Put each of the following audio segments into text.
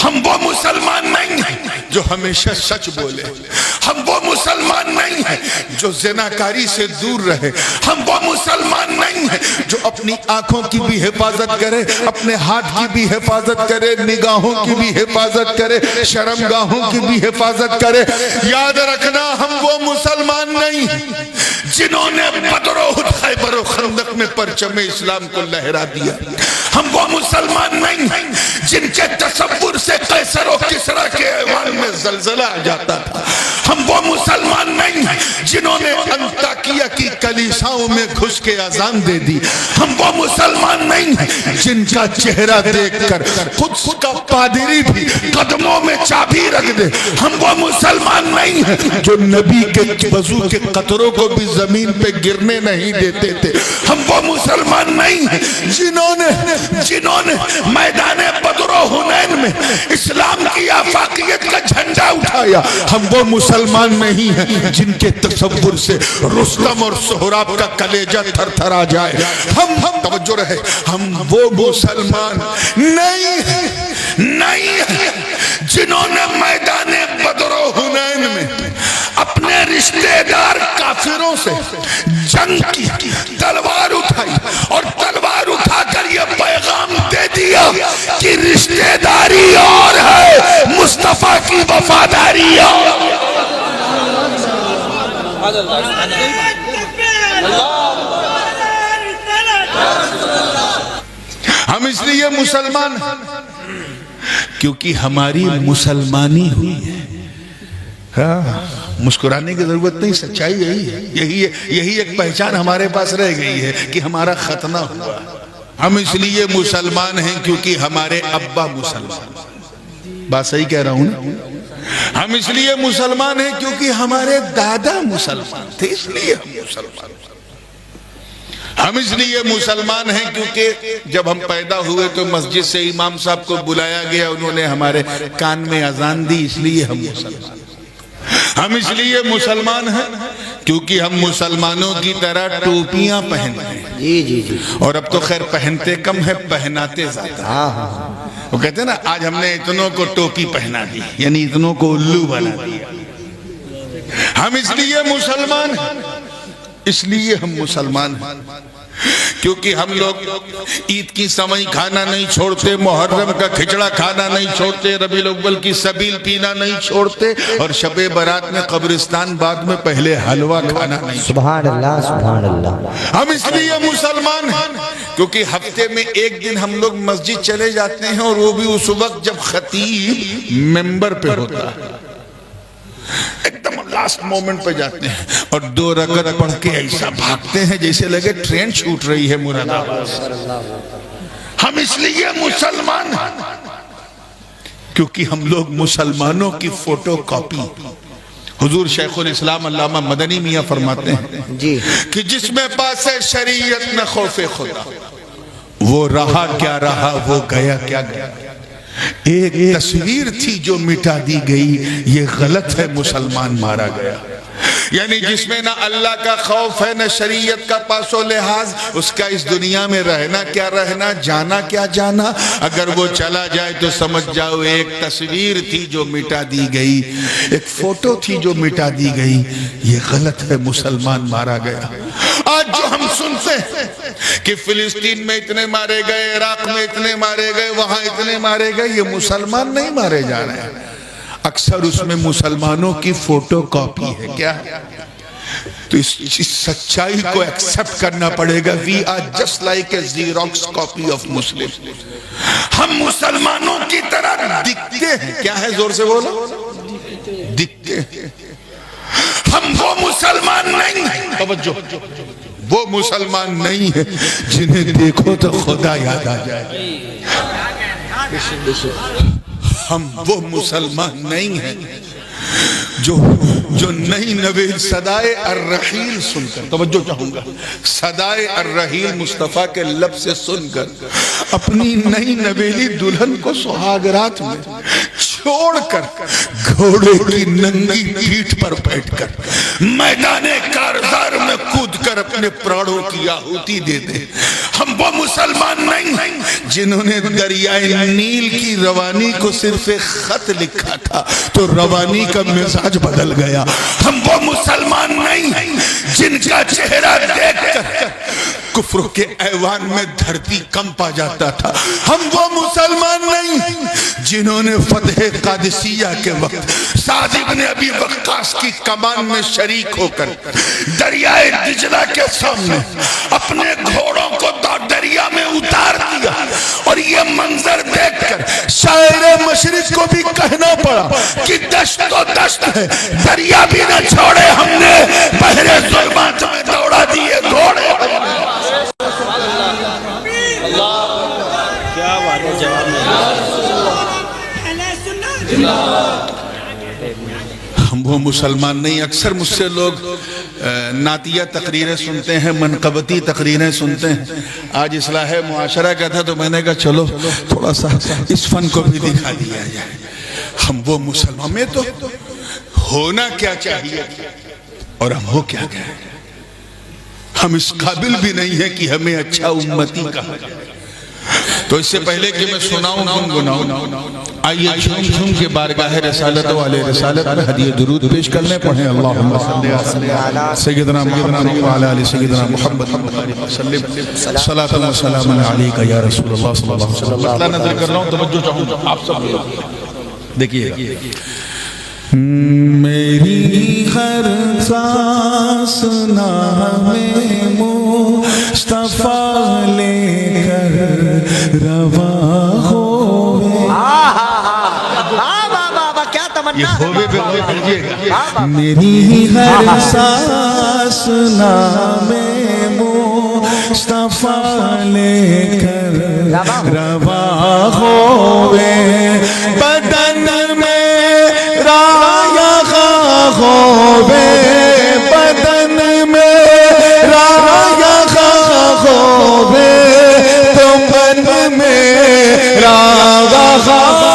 ہم وہ مسلمان نہیں ہیں جو ہمیشہ سچ بولے، ہم وہ مسلمان نہیں ہیں جو زناکاری سے دور رہے، ہم وہ مسلمان نہیں ہیں جو اپنی آنکھوں کی بھی حفاظت کرے، اپنے ہاتھ کی بھی حفاظت کرے، نگاہوں کی بھی حفاظت کرے، شرمگاہوں کی بھی حفاظت کرے۔ یاد رکھنا ہم وہ مسلمان نہیں ہیں جنہوں نے بدر و احد خیبر و خندق میں پرچم اسلام کو لہرا دیا، ہم وہ مسلمان نہیں ہیں جن کے تصور سے قیصر و کسریٰ کے ایوان میں زلزلہ آ جاتا تھا، ہم وہ مسلمان نہیں ہیں جنہوں نے انطاکیہ کی کلیساؤں میں گھس کے اذان دے دی، ہم وہ مسلمان نہیں ہیں جن کا چہرہ دیکھ کر قدس کا پادری بھی قدموں میں چابی رکھ دے، ہم وہ مسلمان نہیں ہیں جو نبی کے وضو کے قطروں کو بھی زمین پہ گرنے نہیں دیتے تھے، ہم وہ مسلمان نہیں ہیں جنہوں نے میدان بدر و حنین میں اسلام کی آفاقیت کا جھنڈا اٹھایا، ہم وہ مسلمان نہیں ہیں جن کے تصور سے رستم اور سہراب کا کلیجہ تھر تھر آ جائے، ہم توجہ رہے، ہم وہ مسلمان نہیں ہیں جنہوں نے میدان بدر و حنین میں اپنے رشتہ دار کافروں سے جنگ کی، تلوار اٹھائی اور تلوار اٹھا کر یہ پیغام دے دیا کہ رشتہ داری اور ہے، مصطفیٰ کی وفاداری اور۔ ہم اس لیے مسلمان کیونکہ ہماری مسلمانی ہوئی ہے۔ مسکرانے کی ضرورت نہیں، سچائی یہی ہے، یہی ایک پہچان ہمارے پاس رہ گئی ہے کہ ہمارا ختنہ ہوا۔ ہم اس لیے مسلمان ہیں کیونکہ ہمارے ابا مسلمان، بات صحیح کہہ رہا ہوں نا؟ ہم اس لیے مسلمان ہیں کیونکہ ہمارے دادا مسلمان تھے، اس لیے ہم مسلمان ہیں۔ ہم اس لیے مسلمان ہیں کیونکہ جب ہم پیدا ہوئے تو مسجد سے امام صاحب کو بلایا گیا، انہوں نے ہمارے کان میں اذان دی، اس لیے ہم مسلمان ہیں۔ ہم اس لیے مسلمان ہیں کیونکہ ہم مسلمانوں کی طرح ٹوپیاں پہنتے ہیں، جی اور اب تو خیر پہنتے کم ہے، پہناتے زیادہ۔ وہ کہتے ہیں نا آج ہم نے اتنوں کو ٹوپی پہنا دی، یعنی اتنوں کو الو بنا دیا۔ ہم اس لیے مسلمان ہیں، اس لیے ہم مسلمان ہیں کیونکہ ہم لوگ عید کی سمئی کھانا نہیں چھوڑتے، محرم کا کھچڑا کھانا نہیں چھوڑتے، ربیع الاول کی سبیل پینا نہیں چھوڑتے، اور شب برات میں قبرستان بعد میں پہلے حلوہ کھانا نہیں چھوڑتے۔ سبحان اللہ سبحان اللہ۔ ہم اس لیے مسلمان ہیں کیونکہ ہفتے میں ایک دن ہم لوگ مسجد چلے جاتے ہیں، اور وہ بھی اس وقت جب خطیب ممبر پہ ہوتا ہے، ایک دم لاسٹ مومنٹ پہ جاتے ہیں اور 2 رکعت پڑھ کے ایسا بھاگتے ہیں جیسے لگے ٹرین چھوٹ رہی ہے مراد آباد۔ ہم اس لیے مسلمان ہیں کیونکہ ہم لوگ مسلمانوں کی فوٹو کاپی۔ حضور شیخ الاسلام علامہ مدنی میاں فرماتے ہیں کہ جس میں پاس شریعت نہ خوف خدا، وہ رہا کیا رہا، وہ گیا کیا گیا۔ ایک تصویر تھی جو مٹا دی گئی، یہ غلط ہے، مسلمان مارا گیا۔ یعنی جس میں نہ اللہ کا خوف ہے نہ شریعت کا پاس و لحاظ، اس کا اس دنیا میں رہنا کیا رہنا، جانا کیا جانا۔ اگر وہ چلا جائے تو سمجھ جاؤ ایک تصویر تھی جو مٹا دی گئی، ایک فوٹو تھی جو مٹا دی گئی، یہ غلط ہے، مسلمان مارا گیا۔ آج جو ہم سنتے ہیں کہ فلسطین میں اتنے مارے گئے، عراق میں اتنے مارے گئے، وہاں اتنے مارے گئے، یہ مسلمان نہیں مارے جا رہے ہیں، اکثر اس میں مسلمانوں کی فوٹو کاپی ہے۔ کیا ہے؟ تو اس سچائی کو ایکسپٹ کرنا پڑے گا۔ We are just like a Xerox copy of Muslim۔ ہم مسلمانوں کی طرح دکھتے ہیں، کیا ہے زور سے بولو، دکھتے ہیں۔ ہم وہ مسلمان نہیں ہیں، توجہ، وہ مسلمان نہیں ہیں جنہیں دیکھو تو خدا یاد آ جائے۔ ہم وہ مسلمان نہیں ہیں جو نئی نویل صدائے الرحیل سن کر، توجہ چاہوں گا، صدائے الرحیل مصطفیٰ کے لب سے سن کر اپنی نئی نویلی دلہن کو سہاگ رات میں چھوڑ کر گھوڑے کی ننگی پیٹھ پر بیٹھ کر میدان کارزار میں کود کر کر اپنے پراڑوں کی آہوتی دے دیں. ہم وہ مسلمان نہیں ہیں جنہوں نے دریائے نیل کی روانی کو صرف ایک خط لکھا تھا تو روانی کا مزاج بدل گیا. ہم وہ مسلمان نہیں ہیں جن کا چہرہ دیکھ کر کفر کے ایوان میں دھرتی کمپا جاتا تھا. ہم وہ مسلمان نہیں ہیں جنہوں نے فتح قادسیہ کے وقت سعد ابن ابی وقاص کی کمان میں شریک ہو کر دریائے دجلہ کے سامنے اپنے گھوڑوں کو دریا میں اتار دیا. اور یہ منظر دیکھ کر شاعر مشرق کو بھی کہنا پڑا کہ دشت و دشت ہے دریا بھی نہ چھوڑے ہم نے بحر ظلمات میں دوڑا دیے گھوڑے. کیا بات ہے جواب میں. ہم وہ مسلمان نہیں. اکثر مجھ سے لوگ نعتیہ تقریریں سنتے ہیں, منقبتی تقریریں سنتے ہیں. آج اصلاح معاشرہ کا تھا تو میں نے کہا چلو تھوڑا سا اس فن کو بھی دکھا دیا جائے. ہم وہ مسلمان میں تو ہونا کیا چاہیے اور ہم ہو کیا گئے. ہم اس قابل بھی نہیں ہیں کہ ہمیں اچھا امتی کہا جائے. تو اس سے پہلے کہ میں سناؤں گنگناؤں, آئیے جھوم جھوم کے بارگاہ رسالت والے رسالت میں ہدیہ درود پیش کرنے پڑھیں. اللہم صلی علی سیدنا محمد وعلی آل سیدنا محمد وسلم صلاۃ و سلام علیک یا رسول اللہ صلی اللہ علیہ وسلم. اللہ نظر کر رہا ہوں, توجہ چاہوں گا آپ سب لوگ دیکھیے. میری ہر سانس نامے مصطفیٰ لے کر رواں ہوئے. کیا تمنا. یہ ہوئے پہ ہوئے بھیجئے گا. میری ہر سانس نامے مصطفیٰ لے کر رواں ہوئے. بدن میں ہووے, بدن میں رایا ہووے, تو من میں رایا ہووے.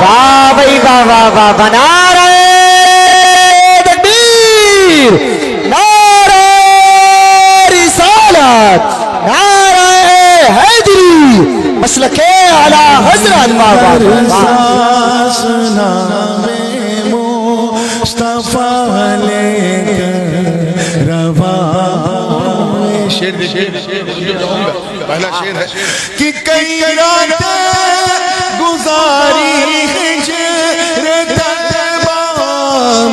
واہ بھائی واہ واہ واہ. نعرہ تکبیر, نعرہ رسالت, نعرہ حیدری, مسلک اعلی حضرت. مصطفیٰ لے کر رواں. شیر پہلا شیر ہے کہ کئی راتیں گزاری ہجر طیبہ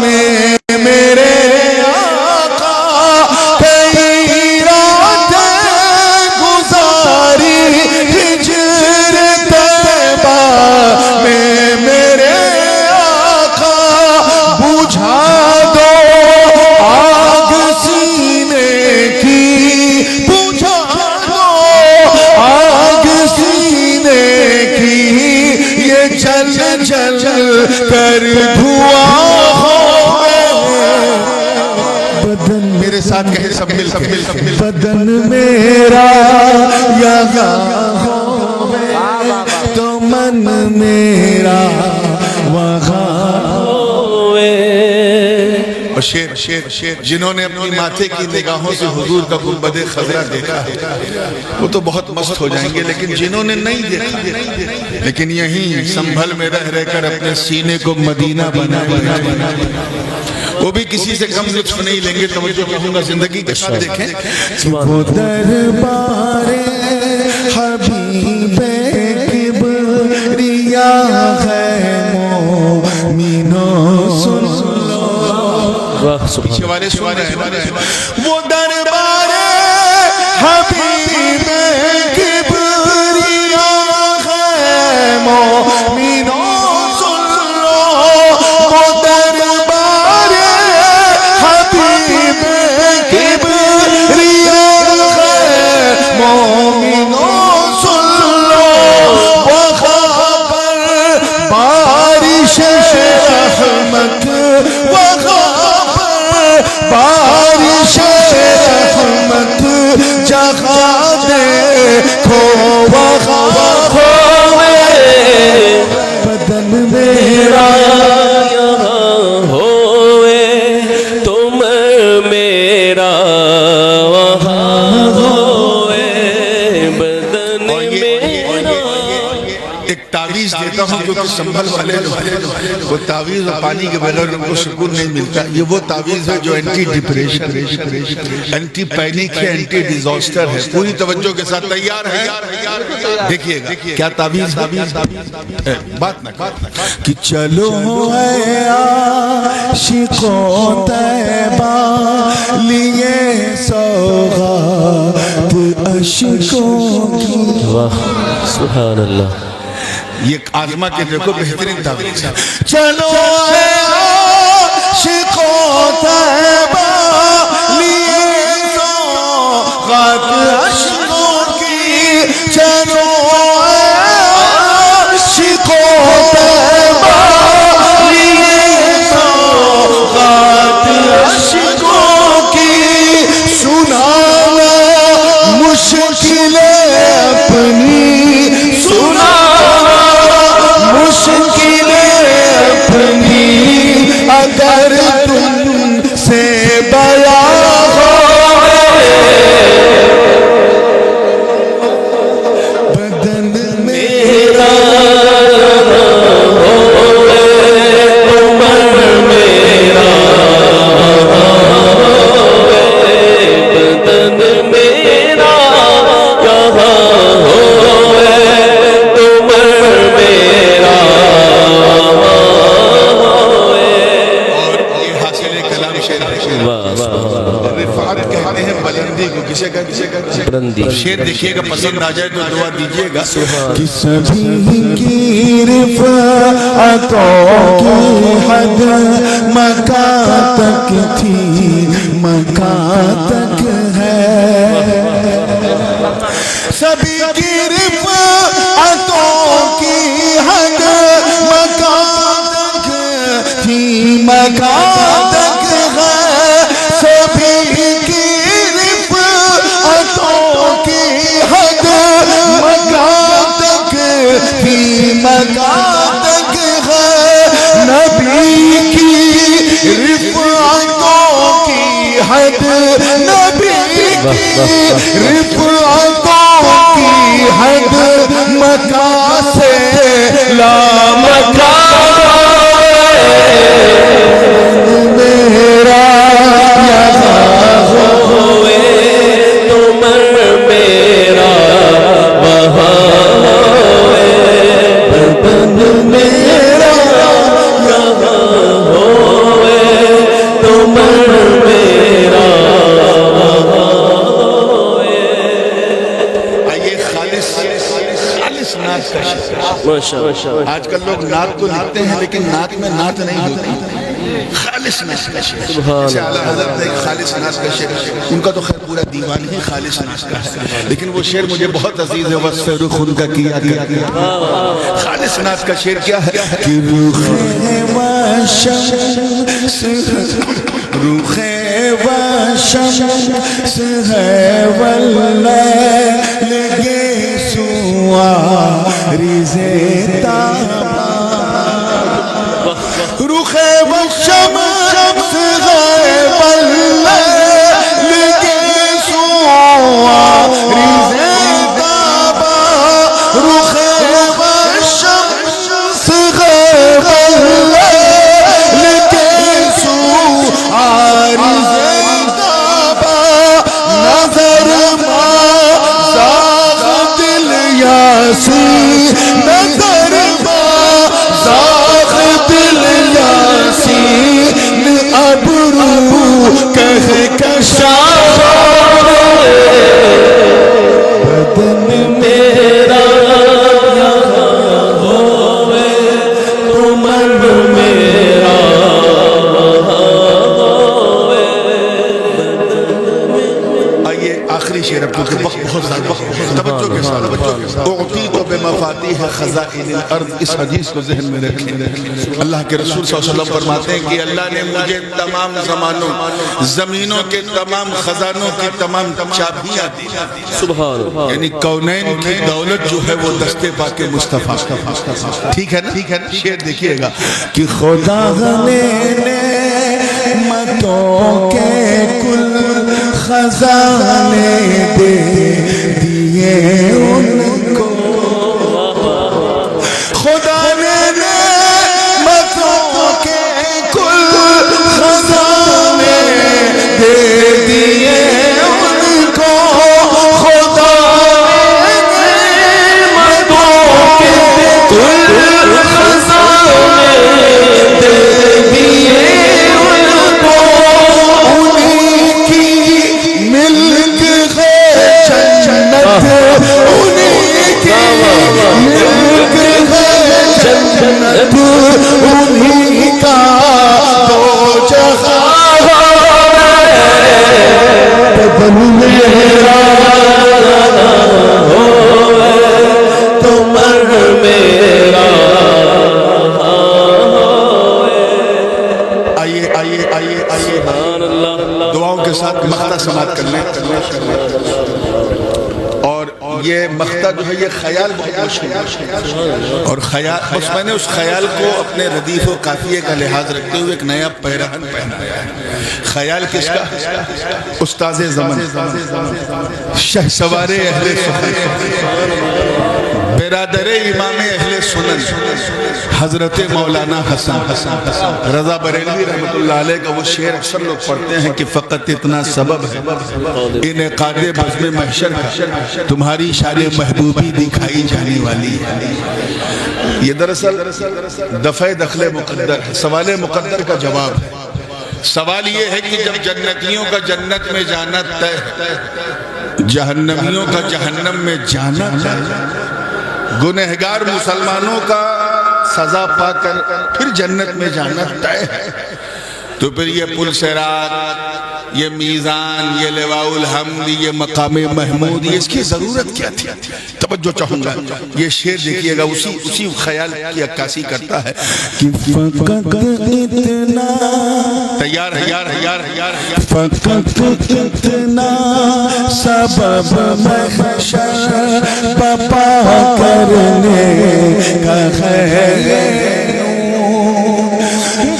میں میرے آقا. کئی راتیں گزاری ہجر طیبہ میں میرے بجھا دو آگ سینے کی, بجھا دو آگ سینے کی, یہ جل جل کر دھواں ہوئے. بدن میرے ساتھ کہے سب مل کے, بدن میرا یہاں ہوئے تو من میرا وہاں. شیر جنہوں نے اپنی ماتھے کی نگاہوں سے حضور کا گنبد خضرا دیکھا ہے وہ تو بہت مست ہو جائیں گے, لیکن جنہوں نے نہیں دیکھا لیکن یہیں سنبھل میں رہ رہ کر اپنے سینے کو مدینہ بنا وہ بھی کسی سے کم لطف نہیں لیں گے. توجہ کیجیے گا, زندگی کے ساتھ دیکھیں. وہ دربار حبیب کبریا ہے مومنوں سن لو. پیچھے والے سن رہے ہیں. وہ دربار حبیب کبریا ہے مومنوں سن لو. وہ دربار حبیب کبریا ہے مومنوں سن لو. وہاں پر بارش رحمت, بارش رحمت جہاں دیکھو وہاں ہوئے. سنبھل والے لوگ وہ تعویذ اور پانی کے بغیر ان کو سکون نہیں ملتا. یہ وہ تعویذ ہے جو اینٹی ڈپریشن، اینٹی پینک ہے، اینٹی ڈیزاسٹر ہے. پوری توجہ کے ساتھ تیار ہے؟ دیکھیے گا کیا تعویذ. بات نہ کہ چلو اے عاشقوں طیبہ لیے سوغات اشکوں کی. سبحان اللہ. یہ آزما کے دیکھو بہترین تعویذ ہے. چلو اے عاشقوں طیبہ لیے سوغات اشکوں کی. چلو اے عاشقوں طیبہ لیے سوغات اشکوں کی. سنانا مشکلیں اپنی، سنانا مشکلیں اپنی، اگر تم سے بیان بدن میرا شیر دیکھیے گا پسند آ جائے تو دعا دیجیے گا. کہ سبھی کی رفعتوں کی حد مکان تک تھی، مکان تک ہے. سبھی کی رفعتوں کی حد مکان تک تھی، مکان تک ہے. سبھی کی مکان تک ہے. نبی کی رفعتوں کی حد، نبی کی رفعتوں کی حد مکان سے لامکان میرا یہاں ہوئے تم میرا وہاں آج کل لوگ نعت تو لکھتے ہیں لیکن نعت میں نعت نہیں ہوتی. خالص نعت کا شعر، اعلیٰ حضرت ایک خالص نعت کا شعر، ان کا تو خیر پورا دیوان ہی خالص نعت کا ہے، لیکن وہ شعر مجھے بہت عزیز ہے. وصف رخ ان کا کیا خالص نعت کا شعر کیا ہے؟ کہ رخ و شمس، رخ و شمس ہے واللیل گے سواری زیتابا. رخ و شمس ہے واللیل گے سواری زیتابا. رخ و شمس ہے واللیل گے سواری زیتابا. نظر ما زاغ دل یاسی، نظر ما زاغ دل یاسی، ابرو کہہ کشان بدن میرا یہاں ہوئے تم میرا آئیے آخری شعر اب کیونکہ وقت بہت زیادہ توجہ کے ساتھ. اعطیت بمفاتیح خزائن الارض، اس حدیث کو ذہن میں رکھیں. اللہ کے رسول صلی اللہ علیہ وسلم فرماتے ہیں کہ اللہ نے مجھے تمام زمانوں، زمینوں کے تمام خزانوں کی تمام چابیاں دی. سبحان اللہ. یعنی کونین کی دولت جو ہے وہ دستے پاک مصطفیٰ. ٹھیک ہے نا؟ شعر دیکھیے گا کہ خدا نے نعمتوں کے کل خزانے دے دیے ان کو. خدا نے تو انہی کا دو جہاں بدن میرا تو مر میرا. آئیے آئیے آئیے آئیے دعاؤں کے ساتھ مقطع سماعت کر لیں. اور یہ مقطع جو ہے یہ خیال بہت مشہور ہے، اور خیال بس میں نے اس خیال کو اپنے ردیف و قافیے کا لحاظ رکھتے ہوئے ایک نیا پیرہن پہنایا ہے. خیال کس کا؟ استاذ زمن، شہ سوار اہل سنن، برادر امام اہل سنن حضرت مولانا حسن رضا بریلوی رحمت اللہ علیہ کا وہ شعر اکثر لوگ پڑھتے ہیں کہ فقط اتنا سبب ہے انعقاد بزم محشر کا، تمہاری شان محبوبی دکھائی جانے والی ہے. یہ دراصل دفع دخل مقدر ہے، سوال مقدر کا جواب ہے. سوال یہ ہے کہ جب جنتیوں کا جنت میں جانا طے ہے، جہنمیوں کا جہنم میں جانا طے ہے، گنہگار مسلمانوں کا سزا پا کر پھر جنت میں جانا طے ہے، تو پھر یہ پل صراط، یہ میزان، یہ لواء الحمد، یہ مقام محمود، یہ اس کی ضرورت کیا تھی؟ توجہ چاہوں گا، یہ شعر دیکھیے گا اسی خیال کی عکاسی کرتا ہے کہ فقط اتنا تیار ہے فقط اتنا سبب محشر بپا کرنے کا ہے.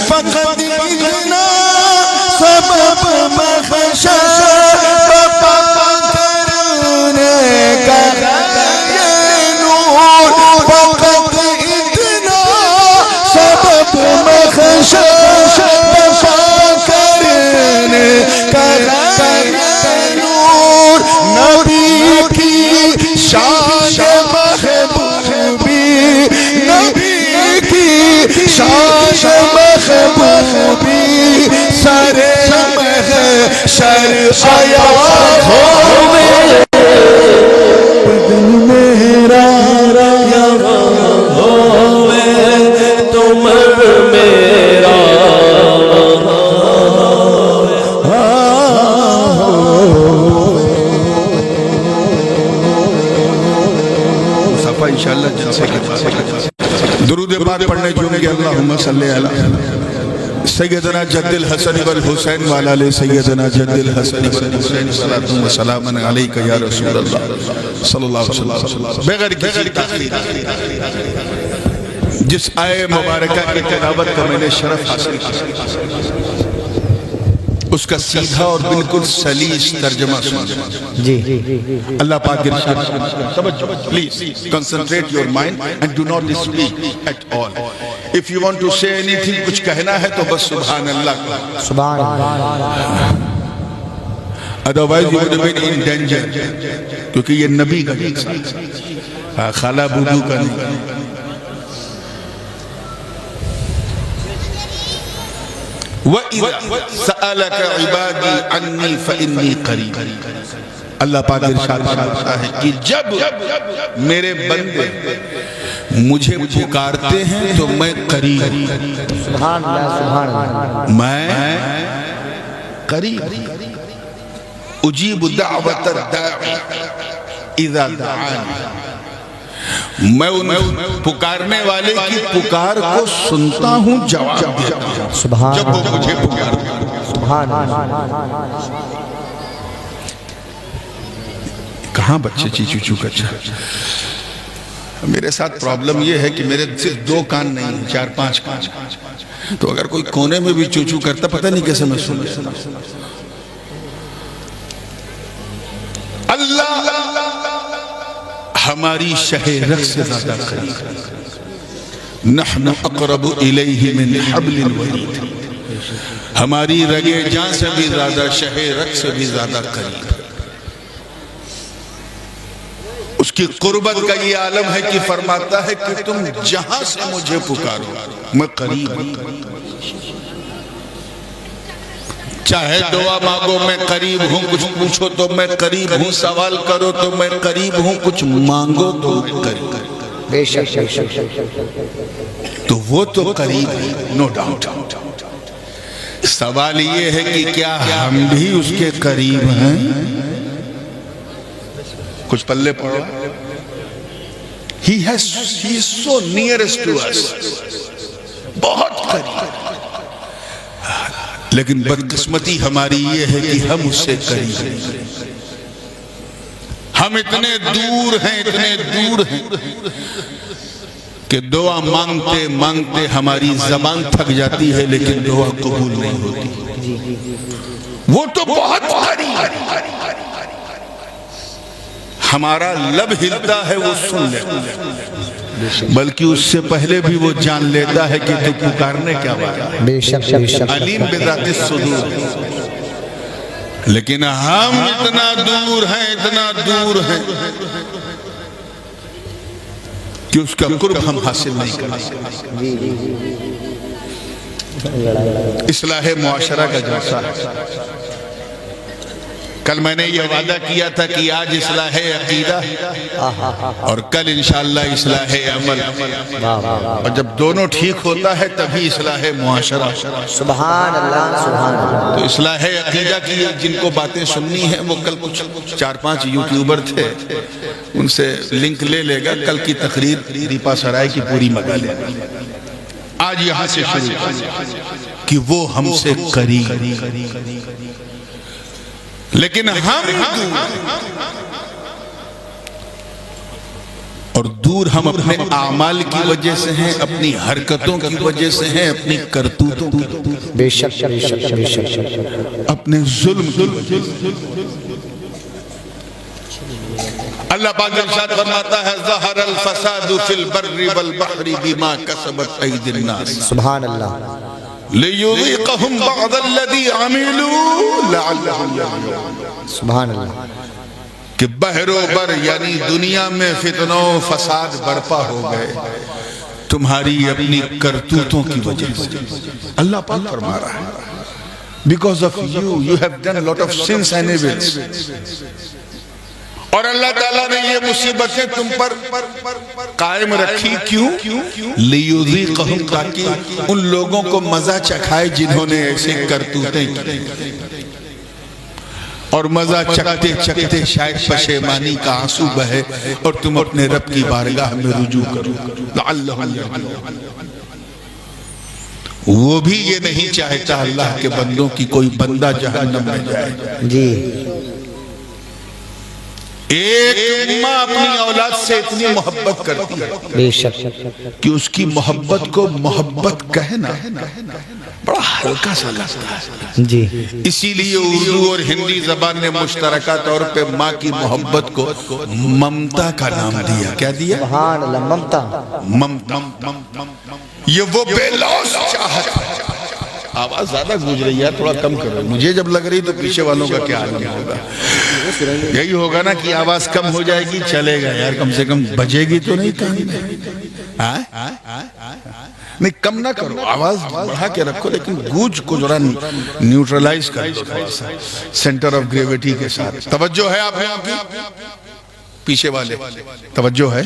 فقط اتنا سبب محشر بپا کرنے کا ہے نور. فقط اتنا سبب محشر بپا کرنے کا ہے نور. نبی کی شان محبوبی، نبی کی شان محبوبی سر محشر آیا ہوئے. بدن میرا یا ہوئے تو مر میرا. صفحہ انشاءاللہ جلسے کے پاس درود پاک پڑھنے جوں گے. اللہم صلی علی سیدنا جد الحسن والحسین وعلی آل سیدنا جد الحسن والحسین صلاۃ و سلام علیک یا رسول اللہ صلی اللہ علیہ وسلم. بغیر کسی تاخیر جس آئے مبارکہ کی تلاوت کا میں نے شرف حاصل کیا، اس کا سیدھا اور بالکل سلیس ترجمہ سن. اللہ پاک ارشاد توجہ please concentrate your mind and do not speak at all. if you want to say anything کچھ کہنا ہے تو بس سبحان اللہ سبحان اللہ. otherwise you would have been in danger، کیونکہ یہ نبی کا جلسہ ہے، خالہ بودو کا نہیں. وَإِذَا سَأَلَكَ عِبَادِي عَنِّي فَإِنِّي قَرِيبٌ. اللہ پاک ارشاد فرماتا ہے کہ جب میرے بندے مجھے پکارتے ہیں تو میں قریب، سبحان اللہ سبحان اللہ. میں قریب، اجیب دعوت الداعی اذا دعانی. میں ان پکارنے والے کی پکار کو سنتا ہوں، جواب دیتا ہوں جب وہ مجھے پکارتے ہیں. سبحان اللہ. کہاں بچے چیچو چو کچا. میرے ساتھ پرابلم یہ ہے کہ میرے صرف 2 کان نہیں ہیں، 4-5 کان، تو اگر کوئی کونے میں بھی چوچو کرتا پتہ نہیں کیسے میں سن لیتا. اللہ ہماری شہ رگ سے زیادہ قریب، نحن اقرب الیہ من حبل الورید. ہماری رگ جان سے بھی زیادہ، شہ رگ سے بھی زیادہ قریب. اس کی قربت کا یہ عالم ہے کہ فرماتا ہے کہ تم جہاں سے مجھے پکارو میں قریب ہوں. چاہے دعا مانگو میں قریب ہوں، کچھ پوچھو تو میں قریب ہوں، سوال کرو تو میں قریب ہوں، کچھ مانگو تو میں قریب ہوں. بے شک بے شک تو وہ تو قریب ہے، نو ڈاؤٹ۔ سوال یہ ہے کہ کیا ہم بھی اس کے قریب ہیں؟ کچھ پلے پڑھو۔ He is so nearest to us، بہت قریب، لیکن بدقسمتی ہماری یہ ہے کہ ہم اس سے قریب ہیں۔ ہم اتنے دور ہیں کہ دعا مانگتے مانگتے ہماری زبان تھک جاتی ہے لیکن دعا قبول نہیں ہوتی۔ وہ تو بہت قریب، ہمارا لب ہلتا ہے وہ سن لیتا ہے، بلکہ اس سے پہلے بھی وہ جان لیتا ہے کہ تو پکارنے کیا بات ہے۔ بے شک بے شک علیم بذات الصدور۔ لیکن ہم اتنا دور ہیں کہ اس کا قرب ہم حاصل نہیں کر سکتے۔ اصلاح معاشرہ کا جلسہ ہے۔ کل میں نے یہ وعدہ کیا تھا کہ آج اصلاح عقیدہ اور کل انشاءاللہ اصلاح عمل، اور جب دونوں ٹھیک ہوتا ہے تبھی اصلاح معاشرہ۔ سبحان اللہ سبحان اللہ۔ تو اصلاح عقیدہ کی جن کو باتیں سننی ہیں وہ کل کچھ 4-5 یوٹیوبر تھے، ان سے لنک لے لے گا، کل کی تقریر دیپا سرائے کی پوری مگا لے گا۔ آج یہاں سے شروع کہ وہ ہم سے قریب، لیکن ہم اور دور ہم اپنے اعمال کی وجہ سے ہیں، اپنی حرکتوں کی وجہ سے ہیں، اپنی کرتوتوں کی وجہ سے، بے شک بے شک بے شک اپنے ظلم کی وجہ سے۔ اللہ پاک ارشاد فرماتا ہے ظہر الفساد فی البر والبحر بما کسبت ایدی الناس، سبحان اللہ، لیذیقہم بعض الذی عملوا لعلہم یرجعون۔ سبحان اللہ، کہ بحر و بر یعنی دنیا میں فتنہ و فساد برپا ہو گئے تمہاری اپنی کرتوتوں کی وجہ سے۔ اللہ پاک فرما رہا ہے because of you have done a lot of sins and evils، اور اللہ تعالیٰ نے یہ مصیبتیں تم پر قائم رکھی کیوں؟ لیذیقہم، تاکہ ان لوگوں کو مزہ چکھائے جنہوں نے ایسے کرتوتیں کی، اور مزہ چکھتے چکھتے شاید پشیمانی کا آنسو بہے اور تم اپنے رب کی بارگاہ میں رجوع کرو لعلہم یرجعون۔ وہ بھی یہ نہیں چاہتا اللہ کے بندوں کی کوئی بندہ جہنم میں جائے۔ جی، ایک ماں اپنی اولاد سے اتنی محبت کرتی ہے بے شک کہ اس کی محبت کو محبت کہنا بڑا ہلکا سا لگتا ہے۔ جی، اسی لیے اردو اور ہندی زبان نے مشترکہ طور پہ ماں کی محبت کو ممتا کا نام دیا۔ کیا دیا؟ سبحان اللہ، ممتا، ممتا۔ یہ وہ بے لوث چاہت ہے۔ آواز زیادہ گونج رہی ہے، تھوڑا کم کرو، مجھے جب لگ رہی تو پیچھے والوں کا کیا حال ہوگا؟ یہی ہوگا نا کہ آواز کم ہو جائے گی، چلے گا یار، کم سے کم بجے گی تو نہیں کہیں نہیں، کم نہ کرو، آواز بڑھا کے رکھو، لیکن گونج کو ذرا نیوٹرلائز کر دو تھوڑا سا سینٹر آف گریویٹی کے ساتھ۔ توجہ ہے آپ کی؟ پیچھے والے توجہ ہے؟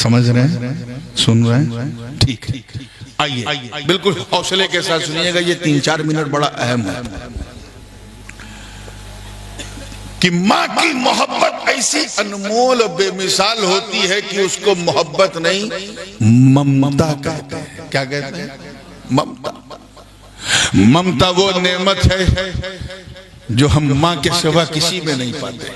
سمجھ رہے ہیں؟ سن رہے ہیں؟ ٹھیک ہے، آئیے بالکل حوصلے کے ساتھ سنیے گا، یہ 3-4 منٹ بڑا اہم ہے کہ ماں کی محبت ایسی انمول و بے مثال ہوتی ہے کہ اس کو محبت نہیں ممتا کہتے ہیں۔ کیا کہتے ہیں؟ ممتا۔ ممتا وہ نعمت ہے جو ہم ماں کے سوا کسی میں نہیں پاتے۔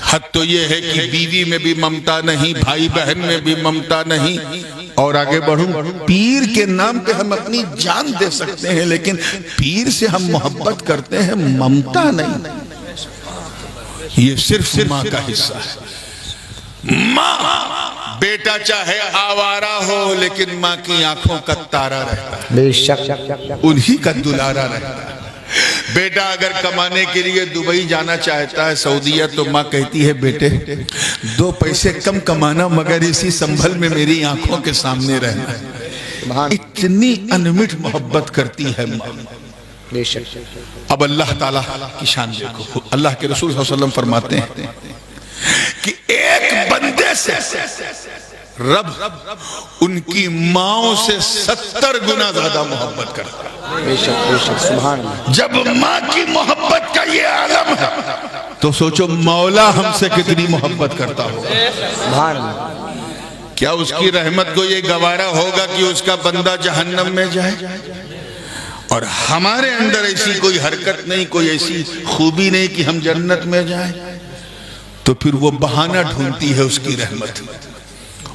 حد تو یہ ہے کہ بیوی میں بھی ممتا نہیں، بھائی بہن میں بھی ممتا نہیں، اور آگے بڑھوں، پیر کے نام پہ ہم اپنی جان دے سکتے ہیں لیکن پیر سے ہم محبت کرتے ہیں، ممتا نہیں۔ یہ صرف ماں کا حصہ ہے۔ ماں بیٹا چاہے آوارہ ہو لیکن ماں کی آنکھوں کا تارا رہتا ہے، بے شک، انہی کا دلارا رہتا ہے۔ بیٹا اگر کمانے کے لیے دبئی جانا چاہتا ہے، سعودیہ، تو ماں کہتی ہے بیٹے 2 پیسے کم کمانا مگر اسی سنبھل میں میری آنکھوں کے سامنے رہنا۔ اتنی انمٹ محبت کرتی ہے ماں۔ بے شک۔ اب اللہ تعالیٰ کی شان دیکھو، اللہ کے رسول صلی اللہ علیہ وسلم فرماتے ہیں کہ ایک بندے سے رب ان کی ماؤں سے 70 گنا زیادہ محبت کرتا ہے۔ بے شک سبحان اللہ۔ جب ماں کی محبت کا یہ عالم ہے تو سوچو مولا ہم سے کتنی محبت کرتا ہوگا۔ سبحان اللہ۔ کیا اس کی رحمت کو یہ گوارا ہوگا کہ اس کا بندہ جہنم میں جائے؟ اور ہمارے اندر ایسی کوئی حرکت نہیں، کوئی ایسی خوبی نہیں کہ ہم جنت میں جائیں، تو پھر وہ بہانہ ڈھونڈتی ہے اس کی رحمت،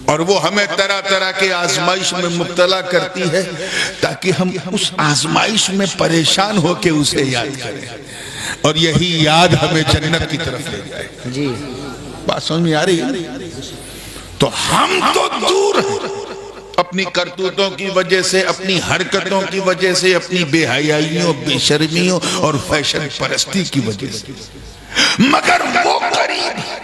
اور وہ ہمیں طرح طرح کے آزمائش میں مبتلا کرتی ہے تاکہ ہم اس آزمائش میں پریشان ہو کے اسے یاد کریں، اور یہی یاد ہمیں جنت کی طرف لے جائے۔ جی بات سمجھ میں آ رہی ہے؟ تو ہم تو دور ہیں اپنی کرتوتوں کی وجہ سے، اپنی حرکتوں کی وجہ سے، اپنی بے حیائیوں، بے شرمیوں اور فیشن پرستی کی وجہ سے، مگر وہ قریب ہے،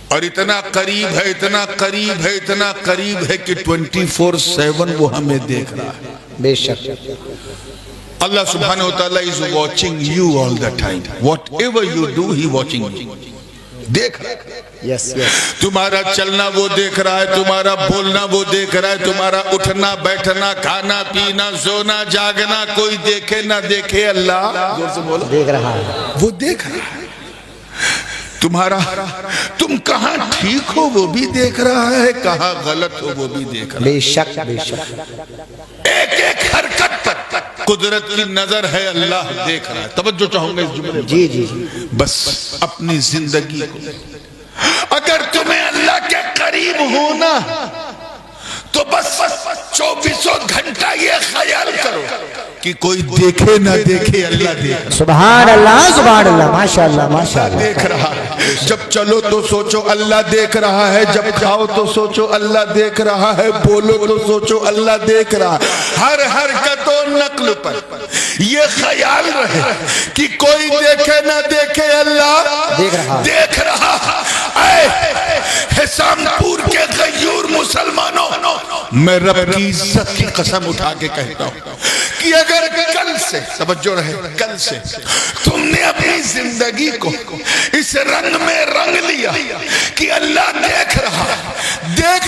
اور اتنا قریب ہے، اتنا قریب ہے، اتنا قریب ہے کہ 24/7 وہ ہمیں دیکھ رہا ہے۔ بے شک۔ اللہ سبحانہ وتعالی is watching you all the time. Whatever you do, he watching you. دیکھ رہا ہے، یس یس۔ تمہارا چلنا وہ دیکھ رہا ہے، تمہارا بولنا وہ دیکھ رہا ہے، تمہارا اٹھنا بیٹھنا کھانا پینا سونا جاگنا، کوئی دیکھے نہ دیکھے اللہ دیکھ رہا ہے، وہ دیکھ رہا ہے۔ تمہارا تم کہاں ٹھیک ہو وہ بھی دیکھ رہا ہے، کہاں غلط ہو وہ بھی دیکھ رہا ہے۔ بے شک بے شک۔ ایک ایک حرکت پر قدرت کی نظر ہے، اللہ دیکھ رہا ہے۔ توجہ چاہوں گا اس جملے پر۔ جی جی جی۔ بس اپنی زندگی کو اگر تمہیں اللہ کے قریب ہونا تو بس 24 گھنٹہ یہ خیال کرو کہ کوئی دیکھے نہ دیکھے اللہ دیکھ رہا ہے۔ سبحان اللہ سبحان اللہ، ماشاءاللہ ماشاءاللہ۔ دیکھ رہا ہے، جب چلو تو سوچو اللہ دیکھ رہا ہے، جب کھاؤ تو سوچو اللہ دیکھ رہا ہے، بولو تو سوچو اللہ دیکھ رہا ہے۔ ہر حرکت و نقل پر یہ خیال رہے کہ کوئی دیکھے نہ دیکھے اللہ دیکھ رہا ہے۔ اے حسام پور کے غیور مسلمانوں، میں رب کی عزت کی قسم اٹھا کے کہتا ہوں کہ اگر کل سے توجہ رہے، کل سے تم نے اپنی زندگی کو اس رنگ میں رنگ لیا کہ اللہ دیکھ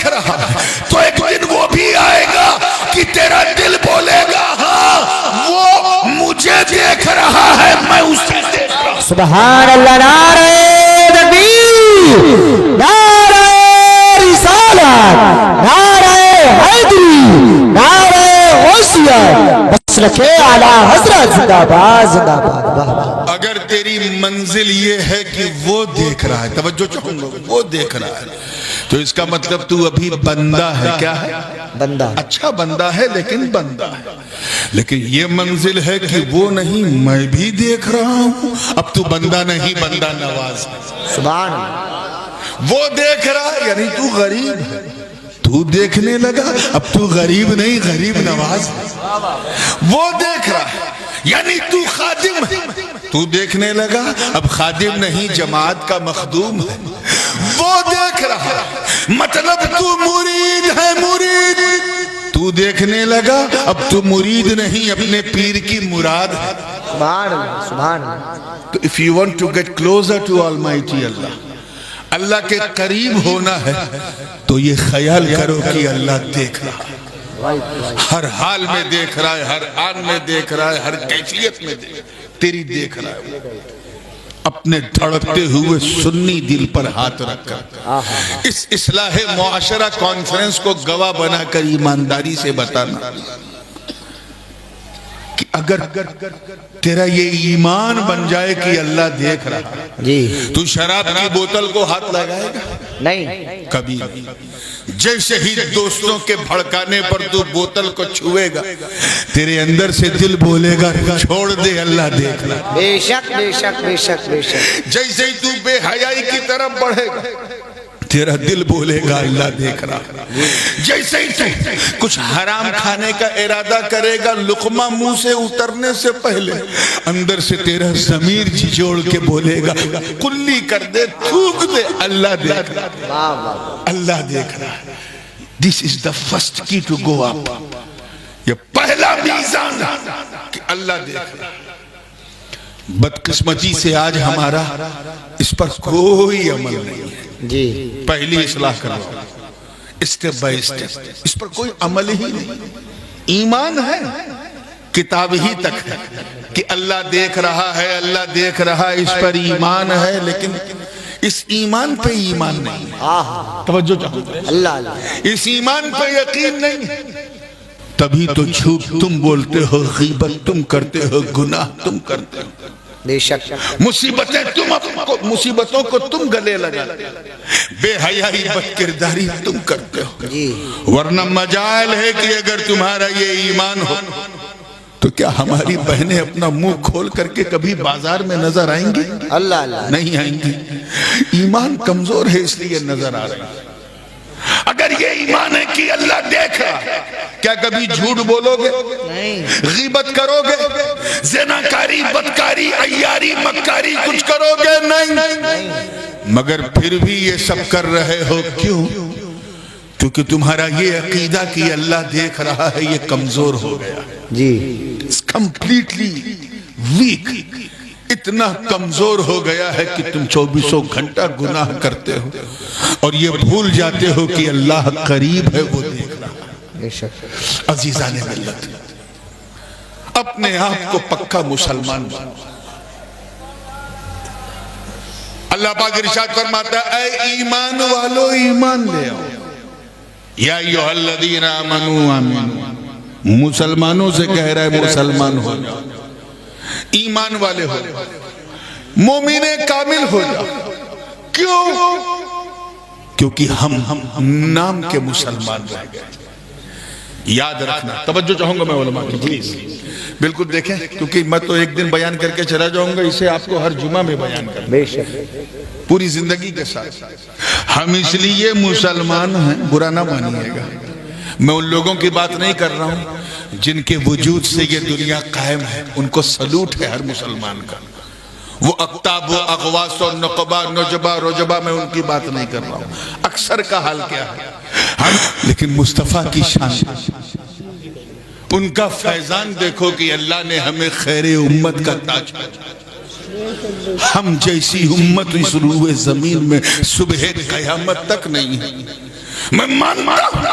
رہا، تو ایک دن وہ بھی آئے گا کہ تیرا دل بولے گا ہاں وہ مجھے دیکھ رہا ہے، میں اسے دیکھ رہا ہوں۔ سبحان اللہ، نعرہ تکبیر، نعرہ رسالت، نعرہ حیدری، نعرہ غوثیہ، مسلک اعلیٰ حضرت زندہ باد زندہ باد۔ اگر تیری منزل یہ ہے کہ وہ دیکھ رہا ہے، توجہ چاہوں گا، وہ دیکھ رہا ہے، تو اس کا مطلب تو ابھی بندہ ہے۔ کیا ہے؟ بندہ۔ اچھا بندہ ہے لیکن بندہ ہے، لیکن یہ منزل ہے کہ وہ نہیں میں بھی دیکھ رہا ہوں۔ اب تو بندہ نہیں، بندہ نواز ہے۔ سبحان اللہ۔ وہ دیکھ رہا ہے یعنی تو غریب ہے، تو دیکھنے لگا، اب تو غریب نہیں غریب نواز ہے۔ وہ دیکھ رہا ہے یعنی تو خادم ہے، تو دیکھنے لگا، اب خادم نہیں جماعت کا مخدوم ہے۔ وہ دیکھ رہا ہے مطلب تو مرید ہے، مرید، تو دیکھنے لگا، اب تو مرید نہیں اپنے پیر کی مراد ہے۔ سبحان اللہ سبحان اللہ۔ تو if you want to get closer to Almighty Allah، اللہ کے قریب ہونا ہے تو یہ خیال کرو کہ اللہ دیکھ رہا ہے، ہر حال میں دیکھ رہا ہے، ہر آن میں دیکھ رہا ہے، ہر کیفیت میں تیری دیکھ رہا ہے۔ اپنے دھڑکتے ہوئے سنی دل پر ہاتھ رکھ کر اس اصلاح معاشرہ کانفرنس کو گواہ بنا کر ایمانداری سے بتانا کہ اگر تیرا یہ ایمان بن جائے کہ اللہ دیکھ رہا ہے، جی تو شراب کی بوتل کو ہاتھ لگائے گا؟ نہیں کبھی نہیں۔ جیسے ہی دوستوں کے بھڑکانے پر تو بوتل کو چھوئے گا، تیرے اندر سے دل بولے گا چھوڑ دے اللہ دیکھ رہا ہے۔ بے شک بے شک بے شک بے شک۔ جیسے ہی تو بے حیائی کی طرف بڑھے گا، تیرا دل بولے گا اللہ دیکھ رہا ہے۔ جیسے ہی تو کچھ حرام کھانے کا ارادہ کرے گا، لقمہ منہ سے اترنے سے پہلے اندر سے تیرا ضمیر جھجوڑ کے بولے گا کلی کر دے، تھوک دے، اللہ دیکھ رہا ہے، اللہ دیکھ رہا ہے۔ This is the first key to go up۔ یہ پہلا میزان ہے کہ اللہ دیکھ رہا ہے۔ بدقسمتی سے آج ہمارا اس پر کوئی عمل نہیں ہے. جی پہلی اصلاح کرو اسٹیپ بائی اسٹیپ, اس پر کوئی عمل ہی نہیں. ایمان ہے کتاب ہی تک ہے کہ اللہ دیکھ رہا ہے, اللہ دیکھ رہا ہے, اس پر ایمان ہے, لیکن اس ایمان پہ ایمان نہیں ہے. توجہ چاہو, اللہ اللہ اس ایمان پہ یقین نہیں ہے. تبھی تو جھوٹ تم بولتے ہو, غیبت تم کرتے ہو, گناہ تم کرتے ہو, بے شک مصیبتوں کو تم گلے لگاتے ہو, بے حیائی بد کرداری تم کرتے ہو. جی ورنہ مجال ہے کہ اگر تمہارا یہ ایمان ہو تو کیا ہماری بہنیں اپنا منہ کھول کر کے کبھی بازار میں نظر آئیں گی؟ اللہ اللہ نہیں آئیں گی. ایمان کمزور ہے اس لیے نظر آ رہا ہے. اگر یہ ایمان ہے کہ اللہ دیکھ رہا ہے, کیا کبھی جھوٹ بولو گے؟ نہیں. غیبت کرو گے؟ زناکاری, بدکاری, عیاری, مکاری کچھ کرو گے؟ نہیں. مگر پھر بھی یہ سب کر رہے ہو, کیوں؟ کیونکہ تمہارا یہ عقیدہ کہ اللہ دیکھ رہا ہے یہ کمزور ہو گیا. جی کمپلیٹلی ویک, اتنا کمزور ہو گیا ہے کہ تم 24 گھنٹہ گناہ کرتے ہو اور یہ بھول جاتے ہو کہ اللہ قریب ہے, وہ دیکھ رہا ہے. بے شک. عزیزان ملت, اپنے آپ کو پکا مسلمان بنو. اللہ پاک ارشاد فرماتا ہے, اے ایمان والو ایمان لے آؤ. یا ایھا الذین آمنوا آمنوا, مسلمانوں سے کہہ رہا ہے مسلمان ہو جاؤ, ایمان والے ہو جاؤ, مومن کامل ہو جاؤ. کیوں؟ کیونکہ ہم نام کے مسلمان رہ گئے. یاد رکھنا, توجہ چاہوں گا میں علماء کی پلیز بالکل دیکھیں, کیونکہ میں تو ایک دن بیان کر کے چلا جاؤں گا, اسے آپ کو ہر جمعہ میں بیان کرنا بے شک. پوری زندگی کے ساتھ. ہم اس لیے مسلمان ہیں, برا نہ مانیے گا, میں ان لوگوں کی بات نہیں کر رہا ہوں جن کے وجود سے یہ دنیا قائم ہے, ان کو سلوٹ ہے ہر مسلمان کا. وہ اقتاب و اغواس و نقبہ نجبہ رجبہ, میں ان کی بات نہیں کر رہا ہوں, اکثر کا حال کیا ہے. لیکن مصطفیٰ کی شان, ان کا فیضان دیکھو کہ اللہ نے ہمیں خیر امت کا تاج پہنایا. ہم جیسی امت اس روئے زمین میں صبح قیامت تک نہیں ہے. میں مانتا ہوں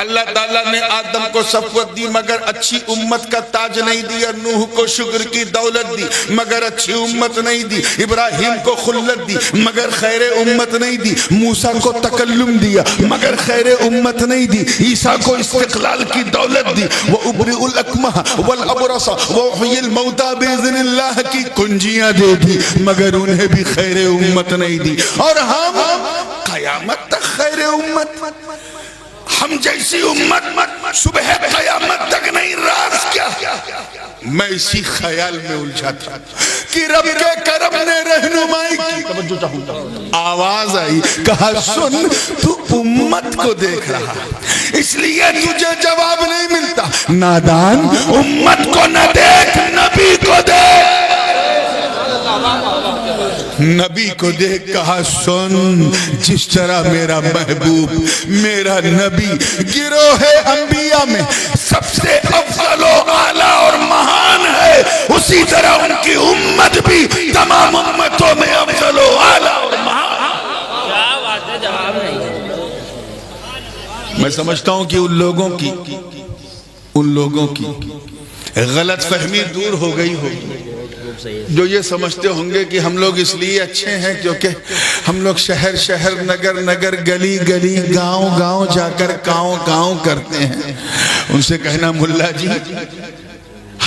اللہ تعالیٰ نے آدم کو صفوت دی مگر اچھی امت کا تاج نہیں دیا, نوح کو شکر کی دولت دی مگر اچھی امت نہیں دی, ابراہیم کو خلت دی مگر خیر امت نہیں دی, موسیٰ کو تکلم دیا مگر خیر امت نہیں دی, عیسیٰ کو استقلال کی دولت دی, وَأُبْرِئُ الْأَكْمَحَ وَالْأَبْرَصَ وَأُحْيِي الْمَوْتَى بِإِذْنِ اللَّهِ کی کنجیاں دے دی مگر انہیں بھی خیر امت نہیں دی. اور ہم قیامت تک خیر امت, ہم جیسی امت صبح قیامت تک نہیں. راز کیا؟ میں اسی خیال میں الجھا تھا کہ رب کے کرم نے رہنمائی کی. آواز آئی, کہا سن تو امت کو دیکھ رہا, اس لیے تجھے جواب نہیں ملتا. نادان, امت کو نہ دیکھ, نبی کو دیکھ. نبی کو دیکھ کہا سن, جس طرح میرا محبوب میرا نبی گروہ انبیاء میں سب سے افضل و اعلیٰ اور مہان ہے, اسی طرح ان کی امت بھی تمام امتوں میں افضل و اعلیٰ اور مہان. کیا بات ہے, جواب نہیں. میں سمجھتا ہوں کہ ان لوگوں کی غلط فہمی دور ہو گئی ہوگی جو یہ سمجھتے ہوں گے کہ ہم لوگ اس لیے اچھے ہیں کیونکہ ہم لوگ شہر شہر نگر نگر گلی گلی گاؤں گاؤں جا کر کاؤں کاؤں کرتے ہیں. ان سے کہنا ملا جی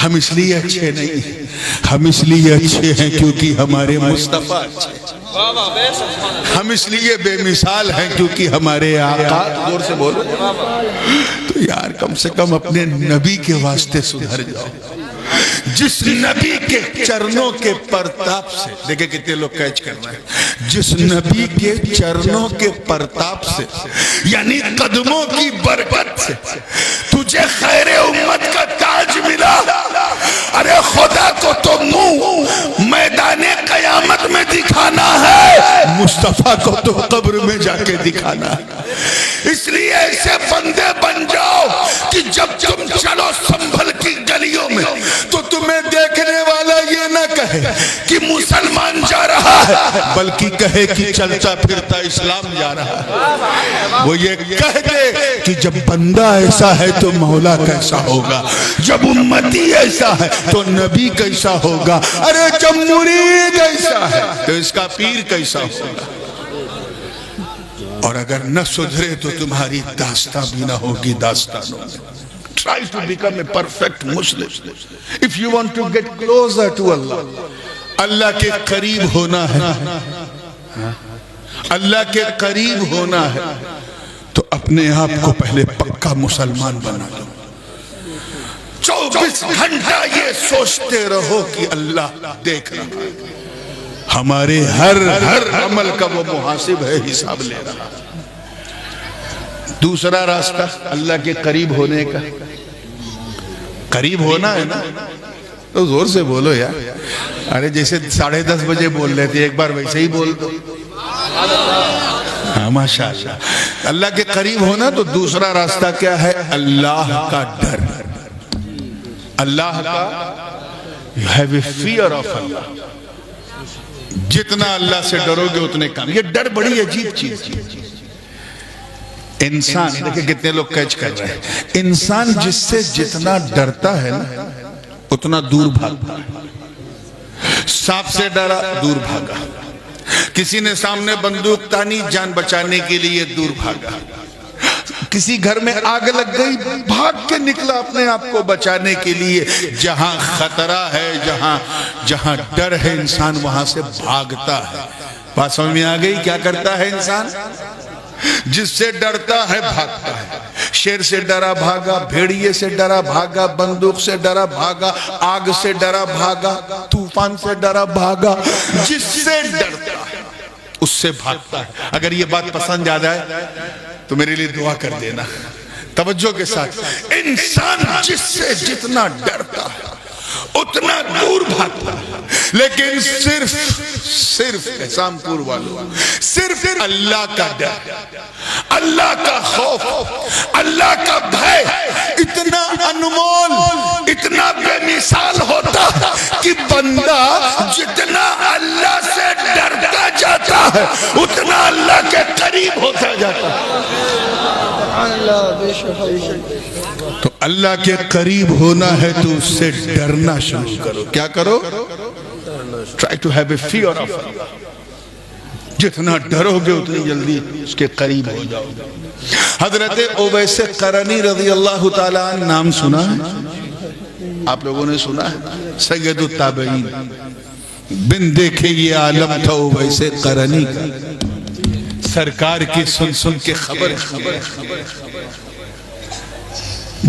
ہم اس لیے اچھے نہیں ہیں, ہم اس لیے اچھے ہیں کیونکہ ہمارے مصطفیٰ اچھے ہیں. ہم اس لیے بے مثال ہیں کیونکہ ہمارے آقا, زور سے بولو تو یار, کم سے کم اپنے نبی کے واسطے سدھر جاؤ. جس نبی کے چرنوں کے پرتاپ سے, دیکھیں کتنے لوگ کیچ کر رہے ہیں, جس نبی کے چرنوں کے پرتاپ سے یعنی قدموں کی برکت سے تجھے خیر امت کا تاج ملا. ارے خدا کو تو منہ میدان قیامت میں دکھانا ہے, مصطفیٰ کو تو قبر میں جا کے دکھانا ہے. اس لیے ایسے بندے بن جاؤ کہ جب تم چلو سنبھل کی گلیوں میں تو تمہیں دیکھنے کہے کہ مسلمان جا رہا ہے، بلکہ کہے کہ چلتا پھرتا اسلام جا رہا ہے۔ وہ یہ کہہ دے کہ جب بندہ ایسا ہے تو مولا کیسا ہوگا، جب امتی ایسا ہے تو نبی کیسا ہوگا، ارے جب مرید ایسا ہے تو اس کا پیر کیسا ہوگا۔ اور اگر نہ سدھرے تو تمہاری داستان بھی نہ ہوگی داستانوں میں۔ Try to become a perfect Muslim. If you want to get closer to Allah, اللہ کے قریب ہونا ہے، اللہ کے قریب ہونا ہے تو اپنے آپ کو پہلے پکا مسلمان بنا لو۔ 24 گھنٹہ یہ سوچتے رہو کہ اللہ دیکھ رہا ہے، ہمارے ہر عمل کا وہ محاسب ہے، حساب لے رہا ہے۔ دوسرا راستہ اللہ کے قریب ہونے کا، قریب ہونا ہے نا تو زور سے بولو یار، ارے جیسے 10:30 بجے بول لیتے ایک بار ویسے ہی بول دو۔ ہاں ماشاءاللہ، اللہ کے قریب ہونا تو دوسرا راستہ کیا ہے؟ اللہ کا ڈر، اللہ کا you have a fear of Allah۔ جتنا اللہ سے ڈرو گے اتنے کام۔ یہ ڈر بڑی عجیب چیز ہے۔ انسان دیکھیں کتنے لوگ کیچ کر رہے ہیں، انسان جس سے جتنا ڈرتا ہے نا اتنا دور بھاگتا ہے۔ سانپ سے ڈرا دور بھاگا، کسی نے سامنے بندوق تانی جان بچانے کے لیے دور بھاگا، کسی گھر میں آگ لگ گئی بھاگ کے نکلا اپنے آپ کو بچانے کے لیے۔ جہاں خطرہ ہے، جہاں ڈر ہے، انسان وہاں سے بھاگتا ہے۔ بات سمجھ میں آ گئی؟ کیا کرتا ہے انسان؟ جس سے ڈرتا ہے بھاگتا ہے۔ شیر سے ڈرا بھاگا، بھیڑیے سے ڈرا بھاگا، بندوق سے ڈرا بھاگا، آگ سے ڈرا بھاگا، طوفان سے ڈرا بھاگا۔ جس سے ڈرتا ہے اس سے بھاگتا ہے۔ اگر یہ بات پسند آ جائے تو میرے لیے دعا کر دینا توجہ کے ساتھ۔ انسان جس سے جتنا ڈرتا ہے اتنا دور بھاگتا ہے، لیکن صرف احسان پور والوں، صرف اللہ کا ڈر، اللہ کا خوف، اللہ کا بھے اتنا انمول، اتنا بے مثال ہوتا ہے کہ بندہ جتنا اللہ سے ڈرتا جاتا ہے اتنا اللہ کے قریب ہوتا جاتا ہے۔ تو اللہ کے قریب ہونا ہے تو اس سے ڈرنا شروع کرو۔ کیا کرو؟ Try to have a fear of Allah۔ جتنا ڈرو گے اتنی جلدی اس کے قریب ہو جاؤ گے۔ حضرت اویس قرنی رضی اللہ تعالیٰ عنہ نام سنا ہے؟ آپ لوگوں نے سنا ہے؟ سید التابعین، بن دیکھے یہ عالم تھا اویس قرنی کا، سرکار کی سن کے خبر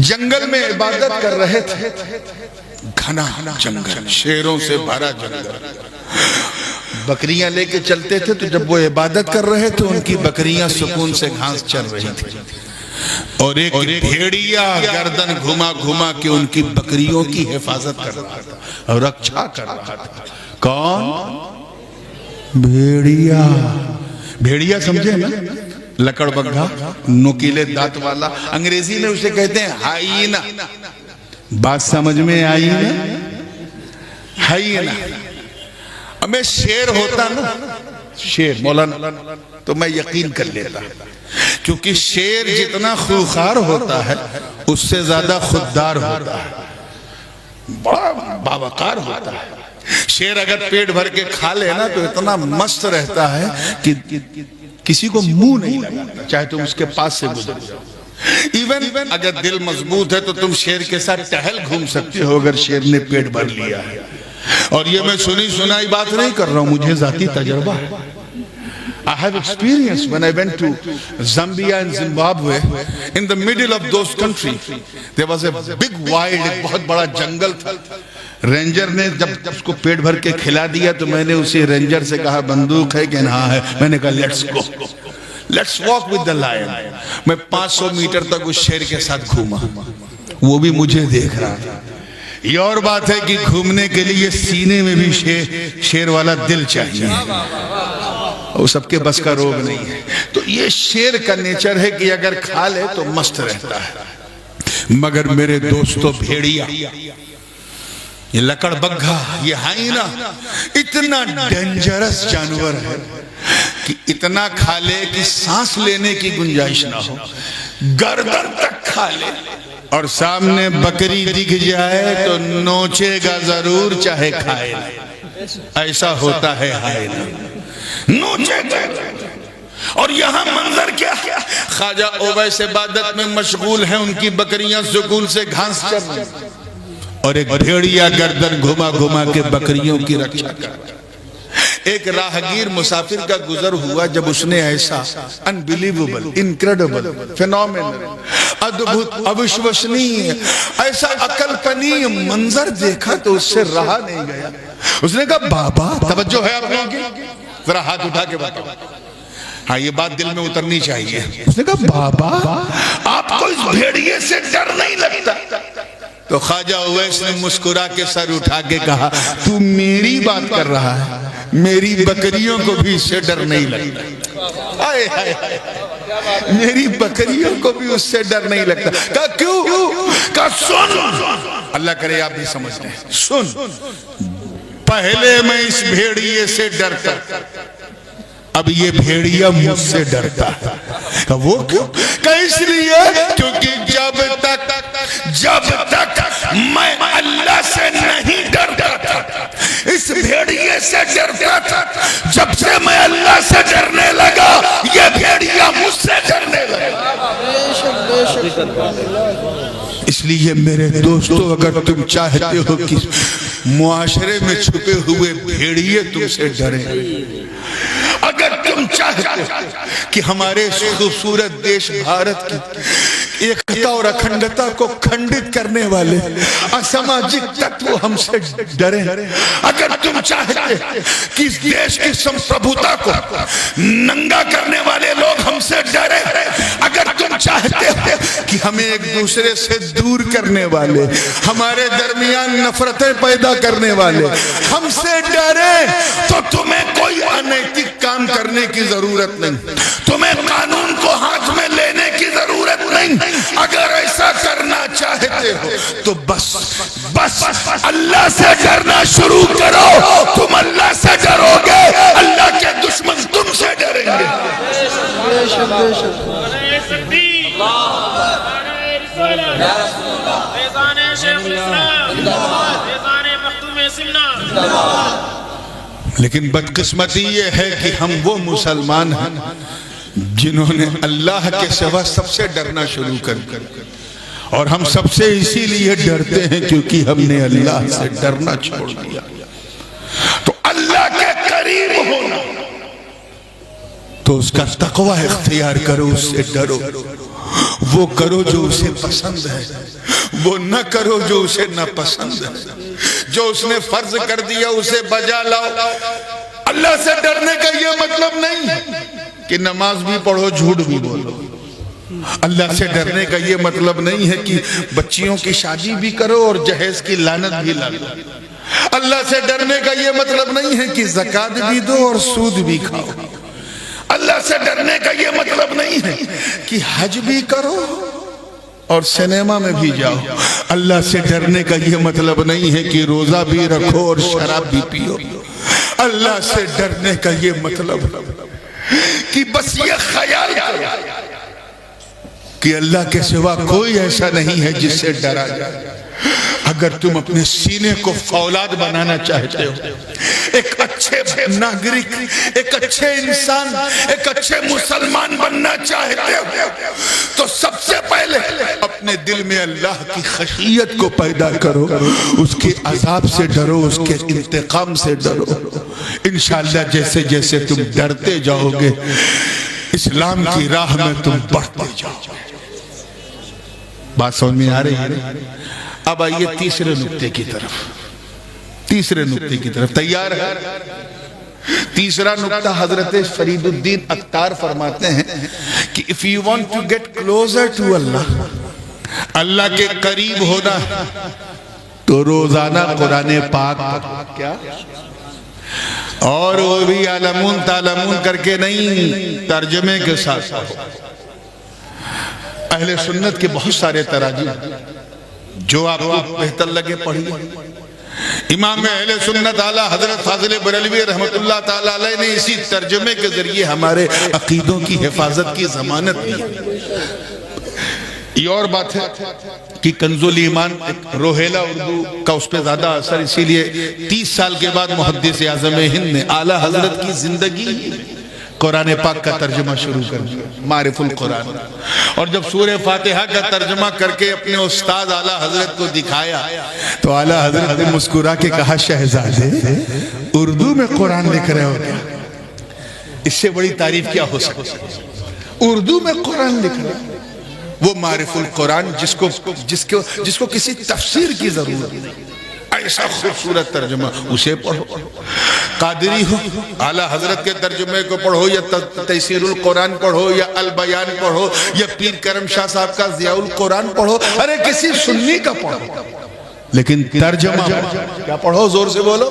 جنگل میں عبادت کر رہے تھے، گھنا جنگل، شیروں سے بھرا جنگل، بکریاں لے کے چلتے تھے تو جب وہ عبادت کر رہے تھے ان کی بکریاں سکون سے گھاس چر رہی تھی، اور ایک بھیڑیا گردن گھما گھما کے ان کی بکریوں کی حفاظت کر رہا تھا اور رکشا کر رہا تھا۔ کون؟ بھیڑیا۔ بھیڑیا سمجھے نا؟ لکڑ بگھا، نوکیلے دانت والا، انگریزی میں اسے کہتے ہیں ہائینا۔ بات سمجھ میں آئی نا؟ ہائینا۔ ہمیں شیر ہوتا نا، شیر مولانا، تو میں یقین کر لیتا، کیونکہ شیر جتنا خوخار ہوتا ہے اس سے زیادہ خوددار ہوتا ہے، بڑا باوقار ہوتا ہے۔ شیر اگر پیٹ بھر کے کھا لے نا تو اتنا مست رہتا ہے کہ کسی کو منہ نہیں لگاتا، چاہے تم اس کے پاس سے گزر جاؤ۔ ایون اگر دل مضبوط ہے تو تم شیر کے ساتھ ٹہل گھوم سکتے ہو اگر شیر نے پیٹ بھر لیا ہے۔ اور یہ میں سنی سنائی بات نہیں کر رہا ہوں، مجھے ذاتی تجربہ ہے۔ I have experienced when I went to Zambia and Zimbabwe, in the middle of those countries, there was a big wild, ایک بہت بڑا جنگل تھا۔ رینجر نے جب اس کو پیٹ بھر کے کھلا دیا تو میں نے اسی رینجر سے کہا بندوق ہے کہ ہاں ہے؟ میں نے کہا let's go, let's walk with the line. میں 500 میٹر تک اس شیر کے ساتھ گھوما، وہ بھی مجھے دیکھ رہا تھا۔ یہ اور بات ہے کہ گھومنے کے لیے سینے میں بھی شیر والا دل چاہیے، وہ سب کے بس کا روگ نہیں ہے۔ تو یہ شیر کا نیچر ہے کہ اگر کھا لے تو مست رہتا ہے، مگر میرے دوستو بھیڑیا یہ لکڑ بگھا، یہ ہائینہ اتنا ڈینجرس جانور ہے کہ اتنا کھا لے کہ سانس لینے کی گنجائش نہ ہو، گردن تک کھا لے، اور سامنے بکری دکھ جائے تو نوچے گا ضرور چاہے کھائے نہ۔ ایسا ہوتا ہے ہائینہ، نوچے گا۔ اور یہاں منظر کیا ہے؟ خواجہ اویس عبادت میں مشغول ہیں، ان کی بکریاں سکول سے گھاس چر رہی ہیں، اور ایک بھیڑیا گردن گھما گھما کے بکریوں کی رکشا کر رہا ہے۔ ایک راہگیر مسافر کا گزر ہوا، جب اس نے ایسا انبیلیویبل، انکریڈیبل، فینومینل، ادبھت، اوشوشنی، ایسا عقل پنی منظر دیکھا تو اس سے رہا نہیں گیا۔ اس نے کہا بابا، توجہ ہے آپ لوگوں کی؟ ذرا ہاتھ اٹھا کے بتاؤ، ہاں یہ بات دل میں اترنی چاہیے۔ اس نے کہا بابا آپ کو اس بھیڑیے سے ڈر نہیں لگتا؟ تو خواجہ اویس نے مسکرا کے سر اٹھا کے کہا تو میری بات کر رہا ہے، میری بکریوں کو بھی اس سے ڈر نہیں لگتا۔ آئے آئے میری بکریوں کو بھی اس سے ڈر نہیں لگتا۔ کہا کیوں؟ کہا سن، اللہ کرے آپ بھی سمجھتے ہیں، سن، پہلے میں اس بھیڑیے سے ڈرتا، اب یہ بھیڑیا مجھ سے ڈرتا ہے۔ کہا وہ کیوں؟ کہا اس لیے کیونکہ جب تک میں اللہ سے نہیں ڈرتا تھا، اس بھیڑیے سے ڈرتا تھا، جب سے میں اللہ سے ڈرنے لگا یہ بھیڑیا مجھ سے ڈرنے لگا۔ اس لیے میرے دوستو، اگر تم چاہتے ہو کہ معاشرے میں چھپے ہوئے بھیڑیے تم سے ڈریں، اگر تم چاہتے ہو کہ ہمارے خوبصورت دیش بھارت کی ایکتا اور اکھنڈتا کو کھنڈت کرنے والے اساماجک تتو ہم سے ڈریں، اگر تم چاہتے کہ اس دیش کی سمپربھوتا کو ننگا کرنے والے لوگ ہم سے ڈریں، اگر تم چاہتے ہو کہ ہمیں ایک دوسرے سے دور کرنے والے، ہمارے درمیان نفرتیں پیدا کرنے والے ہم سے ڈریں، تو تمہیں کوئی انیتک کام کرنے کی ضرورت نہیں، تمہیں قانون کو ہاتھ میں لینے کی ضرورت نہیں۔ اگر ایسا کرنا چاہتے ہو تو بس اللہ سے ڈرنا شروع کرو، تم اللہ سے ڈرو گے، اللہ کے دشمن تم سے ڈریں گے۔ لیکن بدقسمتی یہ ہے کہ ہم وہ مسلمان ہیں جنہوں نے اللہ کے سوا سب سے ڈرنا شروع کر اور ہم سب سے اسی لیے ڈرتے ہیں کیونکہ ہم نے اللہ سے ڈرنا چھوڑ دیا۔ تو اللہ کے قریب ہونا تو اس کا تقوی اختیار کرو، اس سے ڈرو، وہ کرو جو اسے پسند ہے، وہ نہ کرو جو اسے ناپسند ہے، جو اس نے فرض کر دیا اسے بجا لاؤ۔ اللہ سے ڈرنے کا یہ مطلب نہیں کہ نماز بھی پڑھو، جھوٹ بھی بولو۔ اللہ سے ڈرنے کا یہ مطلب نہیں ہے کہ بچیوں کی شادی بھی کرو اور جہیز کی لعنت بھی لگو۔ اللہ سے ڈرنے کا یہ مطلب نہیں ہے کہ زکوٰۃ بھی دو اور سود بھی کھاؤ۔ اللہ سے ڈرنے کا یہ مطلب نہیں ہے کہ حج بھی کرو اور سینما میں بھی جاؤ۔ اللہ سے ڈرنے کا یہ مطلب نہیں ہے کہ روزہ بھی رکھو اور شراب بھی پیو۔ اللہ سے ڈرنے کا یہ مطلب کہ بس یہ خیال کرو کہ اللہ کے سوا کوئی ایسا نہیں ہے جس سے ڈرا جائے۔ اگر تم اپنے سینے کو فولاد بنانا چاہتے ہو، ایک اچھے ناگرک، ایک اچھے انسان، ایک اچھے مسلمان بننا چاہتے ہو، تو سب سے پہلے اپنے دل میں اللہ کی خشیت کو پیدا کرو، اس کے عذاب سے ڈرو، اس کے انتقام سے ڈرو۔ انشاءاللہ جیسے جیسے تم ڈرتے جاؤ گے، اسلام کی راہ میں تم بڑھتے جاؤ گے۔ بات سمجھ میں آ رہی ہے؟ اب آئیے تیسرے نکتے کی طرف، تیار ہے؟ تیسرا نکتہ حضرت فرید الدین اتار فرماتے ہیں کہ if you want to get closer to Allah، اللہ کے قریب ہونا تو روزانہ قرآن پاک کیا؟ اور وہ بھی علمون تعلمون کر کے نہیں، ترجمے کے ساتھ۔ اہل سنت کے بہت سارے تراجم جو آپ کو بہتر لگے پڑھیے، امام اہل سنت اعلیٰ حضرت فاضل بریلوی رحمت اللہ تعالیٰ علیہ نے اسی ترجمے کے ذریعے ہمارے عقیدوں کی حفاظت کی ضمانت دی۔ یہ اور بات ہے کہ کنز الایمان روہیلا اردو کا اس پہ زیادہ اثر، اسی لیے 30 سال کے بعد محدث اعظم ہند نے اعلیٰ حضرت کی زندگی قرآن پاک کا ترجمہ شروع کر دیا، معرف القرآن۔ اور جب سورہ فاتحہ کا ترجمہ کر کے اپنے استاد اعلیٰ حضرت کو دکھایا تو اعلیٰ حضرت نے مسکرا کے کہا شہزادے اردو میں قرآن لکھ رہے ہو کیا؟ اس سے بڑی تعریف کیا ہو سکتی ہے؟ اردو میں قرآن لکھ رہے ہو۔ وہ معرف القرآن جس کو کسی تفسیر کی ضرورت نہیں، ایسا خوبصورت ترجمہ اسے پڑھو۔ قادری ہو اعلیٰ حضرت کے ترجمے کو پڑھو، یا تیسیر القرآن پڑھو، یا البیان پڑھو، یا پیر کرم شاہ صاحب کا ضیاء القرآن پڑھو، ارے کسی سنی کا پڑھو، لیکن ترجمہ کیا پڑھو؟ زور سے بولو۔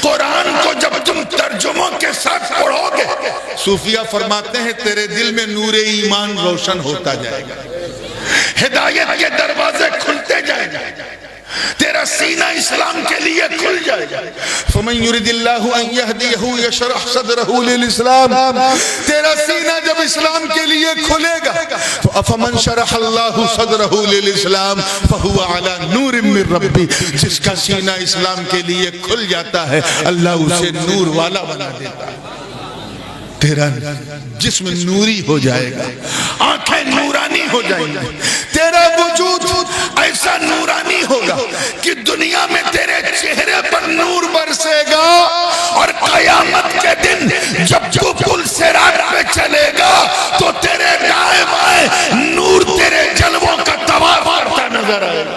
قرآن کو جب تم ترجموں کے ساتھ پڑھو گے، صوفیہ فرماتے ہیں تیرے دل میں نور ایمان روشن ہوتا جائے گا، ہدایت کے دروازے کھلتے جائیں گے، تیرا سینہ اسلام کے لیے کھل جائے گا۔ فَمَن يُرِدِ اللَّهُ أَن يَهْدِيَهُ يَشْرَحْ صَدْرَهُ لِلْإِسْلَامِ، تیرا سینہ جب اسلام کے لیے کھلے گا تو أَفَمَن شَرَحَ اللَّهُ صَدْرَهُ لِلْإِسْلَامِ فَهُوَ عَلَى نُورٍ مِّن رَبِّهِ، جس کا سینہ اسلام کے لیے کھل جاتا ہے اللہ اسے نور والا بنا دیتا ہے، تیرا جسم نوری ہو جائے گا، آنکھیں نورانی ہو جائیں گی، تیرا وجود ایسا نورانی ہوگا کہ دنیا میں تیرے چہرے پر نور برسے گا، اور قیامت کے دن جب تو پل صراط پہ چلے گا تو تیرے دائیں بائیں نور تیرے جلووں کا طواف کرتا نظر آئے گا۔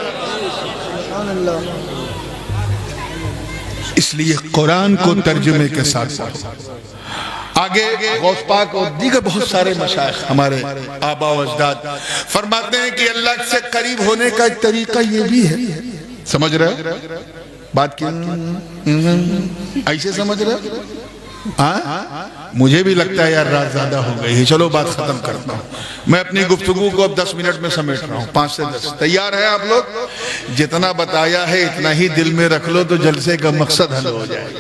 اس لیے قرآن کو ترجمے کے ساتھ پڑھو۔ آگے غوث پاک اور دیگر بہت سارے مشائخ ہمارے آبا و اجداد فرماتے ہیں کہ اللہ سے قریب ہونے کا ایک طریقہ یہ بھی ہے، سمجھ رہے بات کی؟ ایسے سمجھ رہے؟ مجھے بھی لگتا ہے یار رات زیادہ ہو گئی ہے، چلو بات ختم کرتا ہوں۔ میں اپنی گفتگو کو اب 10 منٹ میں سمیٹ رہا ہوں، 5 سے 10۔ تیار ہیں آپ لوگ؟ جتنا بتایا ہے اتنا ہی دل میں رکھ لو تو جلسے کا مقصد حل ہو جائے گا۔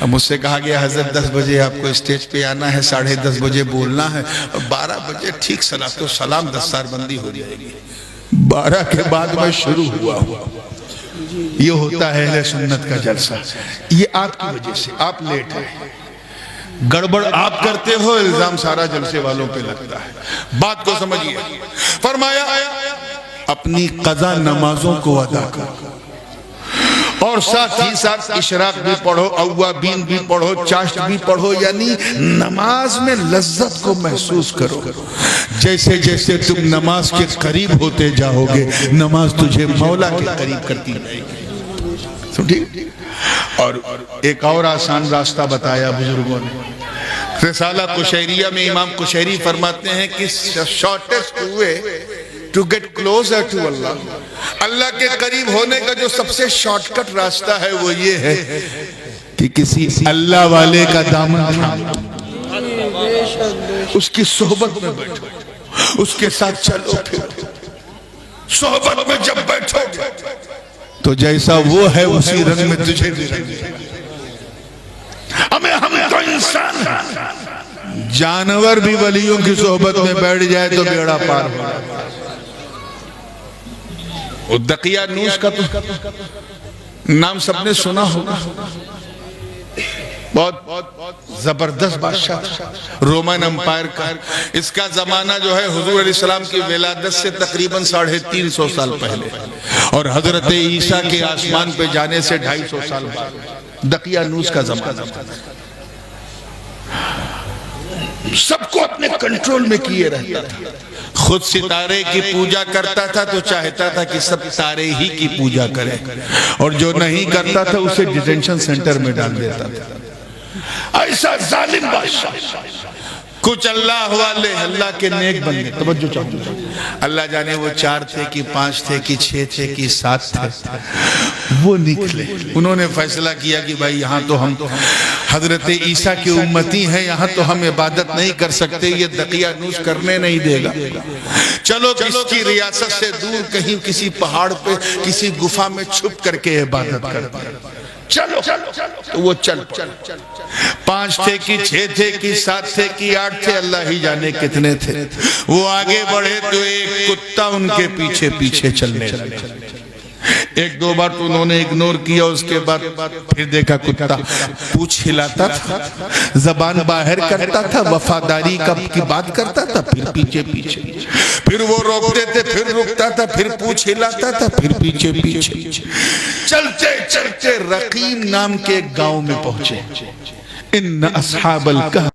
مجھ سے کہا گیا حضرت 10 بجے آپ کو اسٹیج پہ آنا ہے، 10:30 بجے بولنا ہے، اور 12 بجے ٹھیک صلاۃ و سلام دستار بندی ہو جائے گی۔ 12 کے بعد میں شروع ہوا۔ یہ ہوتا ہے اہل سنت کا جلسہ، یہ آپ کی وجہ سے، آپ لیٹ ہیں، گڑبڑ آپ کرتے ہو، الزام سارا جلسے والوں پہ لگتا ہے۔ بات کو سمجھیے، فرمایا اپنی قضا نمازوں کو ادا کرو، اور ساتھ ہی ساتھ اشراق بھی پڑھو، اوابین بھی پڑھو، چاشت بھی پڑھو، یعنی نماز میں لذت کو محسوس کرو۔ جیسے جیسے تم نماز کے قریب ہوتے جاؤ گے نماز تجھے مولا کے قریب کرتی جائے گی۔ سمجھے؟ اور ایک اور آسان راستہ بتایا بزرگوں نے، رسالہ قشیریہ میں امام قشیری فرماتے ہیں کہ shortest way to get closer to Allah، اللہ کے قریب ہونے کا جو سب سے شارٹ کٹ راستہ ہے وہ یہ ہے کہ کسی اللہ والے کا دامن تھامو، اس کی صحبت میں بیٹھو، اس کے ساتھ چلو پھرو۔ صحبت میں جب بیٹھو تو جیسا وہ ہے اسی رنگ میں تجھے بھی رنگ ہے۔ ہم تو انسان جانور بھی ولیوں کی صحبت میں بیٹھ جائے تو بیڑا پار ہو جائے۔ دقیہ نوس کا تو نام سب نے سنا ہوگا، بہت زبردست بادشاہ تھا رومن امپائر کا۔ اس کا زمانہ جو ہے حضور علیہ السلام کی ولادت سے تقریباً 350 سال پہلے، اور حضرت عیسیٰ کے آسمان پہ جانے سے 250 سال بعد دقیہ نوس کا زمانہ تھا۔ سب کو اپنے کنٹرول میں کیے رہتا تھا، خود ستارے کی پوجا کرتا تھا تو چاہتا تھا کہ سب تارے ہی کی پوجا کریں، اور جو نہیں کرتا تھا اسے ڈیٹینشن سینٹر میں ڈال دیتا تھا۔ ایسا ظالم بادشاہ کچھ اللہ والے اللہ کے نیک بندے، توجہ چاہوں، اللہ جانے وہ 4 تھے کہ 5 تھے کہ 6 تھے کہ 7 تھے، وہ نکلے، انہوں نے فیصلہ کیا کہ بھائی یہاں تو ہم حضرت عیسیٰ کی امتی ہیں، یہاں تو ہم عبادت نہیں کر سکتے، یہ دقیہ نوش کرنے نہیں دے گا، چلو کس کی ریاست سے دور کہیں کسی پہاڑ پہ کسی گفا میں چھپ کر کے عبادت کرتے ہیں، چلو تو وہ چل 5 تھے کہ 6 تھے کہ 7 تھے کہ 8 تھے، اللہ ہی جانے کتنے تھے، وہ آگے بڑھے تو ایک کتا ان کے پیچھے پیچھے چلنے لگا، 1-2 بار تو انہوں نے اگنور کیا، اس کے بعد پھر دیکھا کتا پوچھ ہلاتا تھا، زبان باہر کرتا تھا، وفاداری کی بات کرتا تھا، پھر پیچھے پیچھے، پھر وہ روکتے تھے، پھر رکتا تھا، پھر پوچھ ہلاتا تھا، پھر پیچھے پیچھے، چلتے چلتے رقیم نام کے ایک گاؤں میں پہنچے، ان اصحاب الکہف